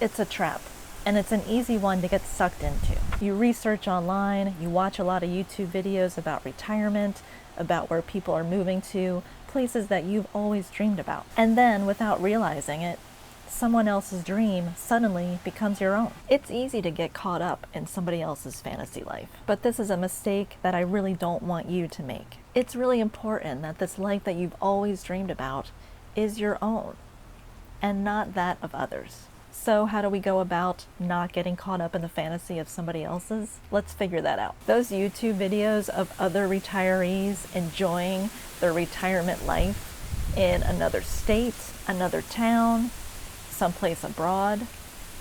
It's a trap, and it's an easy one to get sucked into. You research online, you watch a lot of YouTube videos about retirement, about where people are moving to, places that you've always dreamed about. And then, without realizing it, someone else's dream suddenly becomes your own. It's easy to get caught up in somebody else's fantasy life, but this is a mistake that I really don't want you to make. It's really important that this life that you've always dreamed about is your own and not that of others. So how do we go about not getting caught up in the fantasy of somebody else's? Let's figure that out. Those YouTube videos of other retirees enjoying their retirement life in another state, another town, someplace abroad,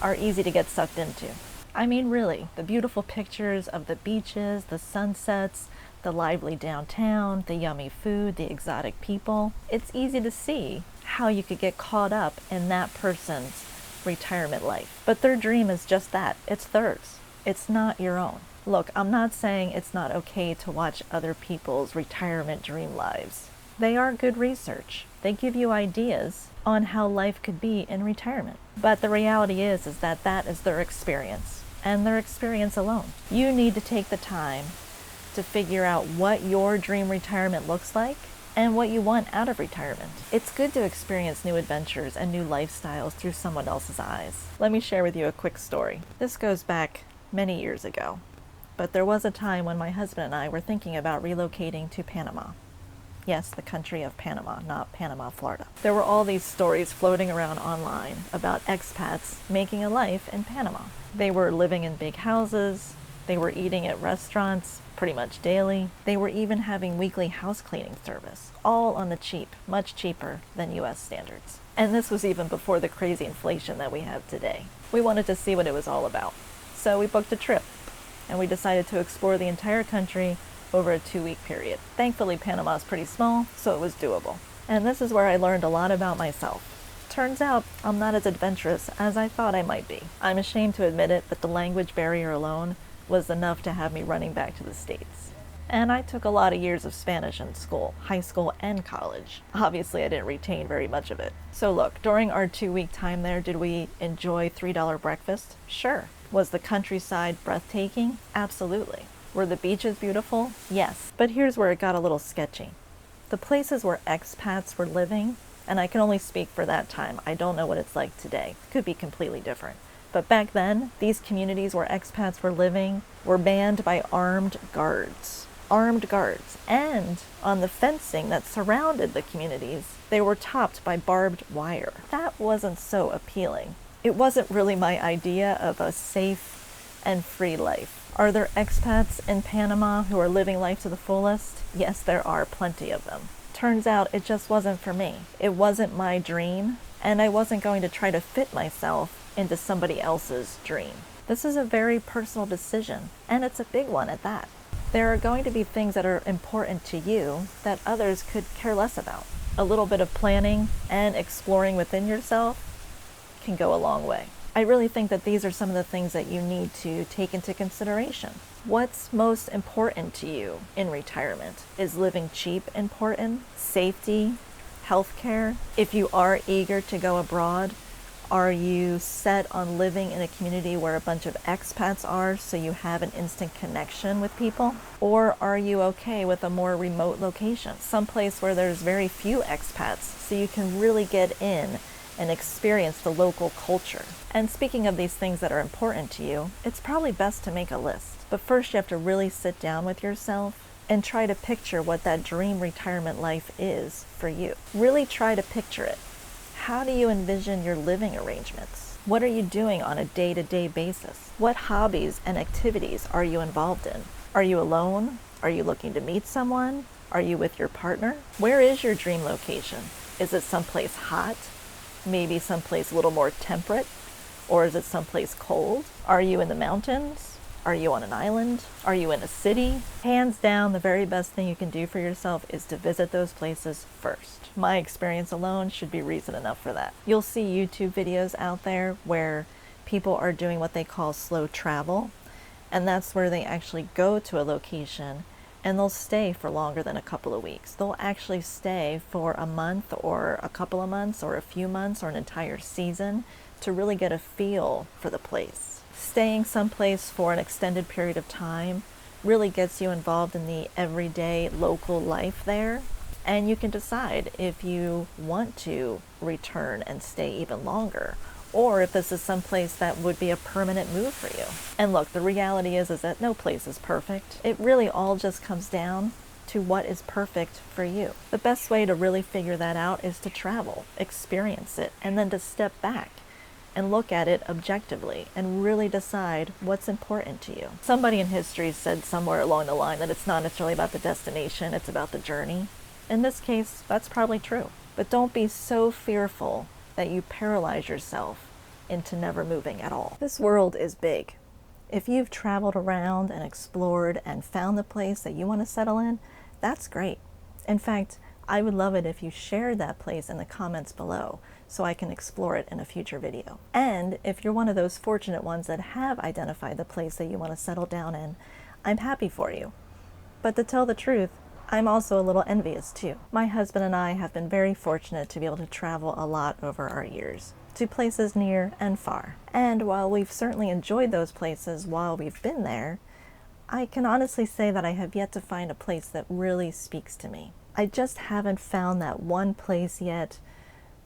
are easy to get sucked into. I mean, really, the beautiful pictures of the beaches, the sunsets, the lively downtown, the yummy food, the exotic people. It's easy to see how you could get caught up in that person's retirement life. But their dream is just that. It's theirs. It's not your own. Look, I'm not saying it's not okay to watch other people's retirement dream lives. They are good research. They give you ideas on how life could be in retirement. But the reality is that that is their experience, and their experience alone. You need to take the time to figure out what your dream retirement looks like and what you want out of retirement. It's good to experience new adventures and new lifestyles through someone else's eyes. Let me share with you a quick story. This goes back many years ago, but there was a time when my husband and I were thinking about relocating to Panama. Yes, the country of Panama, not Panama, Florida. There were all these stories floating around online about expats making a life in Panama. They were living in big houses, they were eating at restaurants pretty much daily. They were even having weekly house cleaning service, all on the cheap, much cheaper than US standards. And this was even before the crazy inflation that we have today. We wanted to see what it was all about. So we booked a trip, and we decided to explore the entire country over a 2-week period. Thankfully, Panama is pretty small, so it was doable. And this is where I learned a lot about myself. Turns out, I'm not as adventurous as I thought I might be. I'm ashamed to admit it, but the language barrier alone was enough to have me running back to the States. And I took a lot of years of Spanish in school, high school and college. Obviously, I didn't retain very much of it. So look, during our 2-week time there, did we enjoy $3 breakfast? Sure. Was the countryside breathtaking? Absolutely. Were the beaches beautiful? Yes. But here's where it got a little sketchy. The places where expats were living, and I can only speak for that time, I don't know what it's like today. It could be completely different. But back then, these communities where expats were living were manned by armed guards. Armed guards. And on the fencing that surrounded the communities, they were topped by barbed wire. That wasn't so appealing. It wasn't really my idea of a safe and free life. Are there expats in Panama who are living life to the fullest? Yes, there are plenty of them. Turns out it just wasn't for me. It wasn't my dream, and I wasn't going to try to fit myself into somebody else's dream. This is a very personal decision, and it's a big one at that. There are going to be things that are important to you that others could care less about. A little bit of planning and exploring within yourself can go a long way. I really think that these are some of the things that you need to take into consideration. What's most important to you in retirement? Is living cheap important? Safety? Healthcare? If you are eager to go abroad, are you set on living in a community where a bunch of expats are so you have an instant connection with people? Or are you okay with a more remote location, someplace where there's very few expats so you can really get in and experience the local culture? And speaking of these things that are important to you, it's probably best to make a list. But first you have to really sit down with yourself and try to picture what that dream retirement life is for you. Really try to picture it. How do you envision your living arrangements? What are you doing on a day-to-day basis? What hobbies and activities are you involved in? Are you alone? Are you looking to meet someone? Are you with your partner? Where is your dream location? Is it someplace hot? Maybe someplace a little more temperate? Or is it someplace cold? Are you in the mountains? Are you on an island? Are you in a city? Hands down, the very best thing you can do for yourself is to visit those places first. My experience alone should be reason enough for that. You'll see YouTube videos out there where people are doing what they call slow travel, and that's where they actually go to a location and they'll stay for longer than a couple of weeks. They'll actually stay for a month or a couple of months or a few months or an entire season. to really get a feel for the place. Staying someplace for an extended period of time really gets you involved in the everyday local life there, and you can decide if you want to return and stay even longer, or if this is someplace that would be a permanent move for you. And look, the reality is that no place is perfect. It really all just comes down to what is perfect for you. The best way to really figure that out is to travel, experience it, and then to step back and look at it objectively and really decide what's important to you. Somebody in history said somewhere along the line that it's not necessarily about the destination, it's about the journey. In this case, that's probably true. But don't be so fearful that you paralyze yourself into never moving at all. This world is big. If you've traveled around and explored and found the place that you want to settle in, that's great. In fact, I would love it if you shared that place in the comments below so I can explore it in a future video. And if you're one of those fortunate ones that have identified the place that you want to settle down in, I'm happy for you. But to tell the truth, I'm also a little envious too. My husband and I have been very fortunate to be able to travel a lot over our years, to places near and far. And while we've certainly enjoyed those places while we've been there, I can honestly say that I have yet to find a place that really speaks to me. I just haven't found that one place yet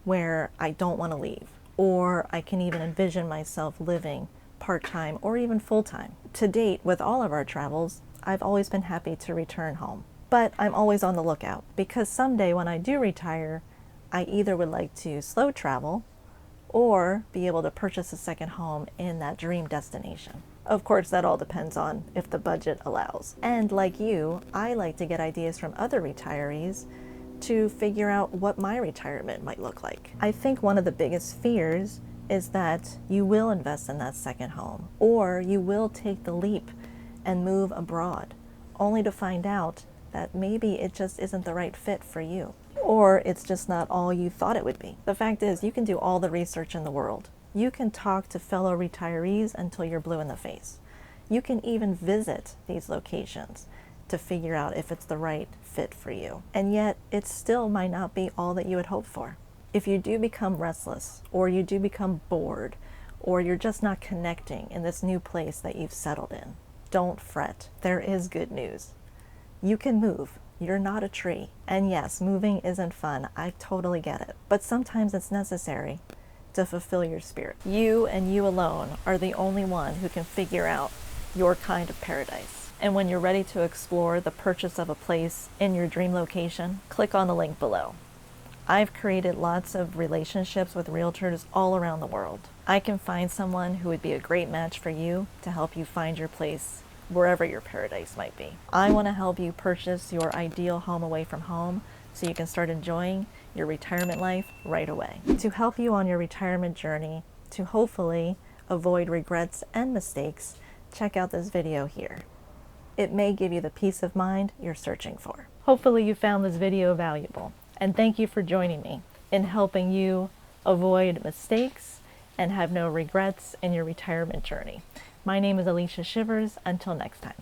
where I don't want to leave, or I can even envision myself living part-time or even full-time. To date, with all of our travels, I've always been happy to return home. But I'm always on the lookout, because someday when I do retire, I either would like to slow travel or be able to purchase a second home in that dream destination. Of course, that all depends on if the budget allows. And like you, I like to get ideas from other retirees to figure out what my retirement might look like. I think one of the biggest fears is that you will invest in that second home, or you will take the leap and move abroad, only to find out that maybe it just isn't the right fit for you, or it's just not all you thought it would be. The fact is, you can do all the research in the world. You can talk to fellow retirees until you're blue in the face. You can even visit these locations to figure out if it's the right fit for you. And yet, it still might not be all that you had hoped for. If you do become restless, or you do become bored, or you're just not connecting in this new place that you've settled in, don't fret. There is good news. You can move. You're not a tree. And yes, moving isn't fun. I totally get it. But sometimes it's necessary to fulfill your spirit. You and you alone are the only one who can figure out your kind of paradise. And when you're ready to explore the purchase of a place in your dream location, click on the link below. I've created lots of relationships with realtors all around the world. I can find someone who would be a great match for you to help you find your place wherever your paradise might be. I want to help you purchase your ideal home away from home so you can start enjoying your retirement life right away. To help you on your retirement journey, to hopefully avoid regrets and mistakes, check out this video here. It may give you the peace of mind you're searching for. Hopefully you found this video valuable, and thank you for joining me in helping you avoid mistakes and have no regrets in your retirement journey. My name is Alysia Shivers. Until next time.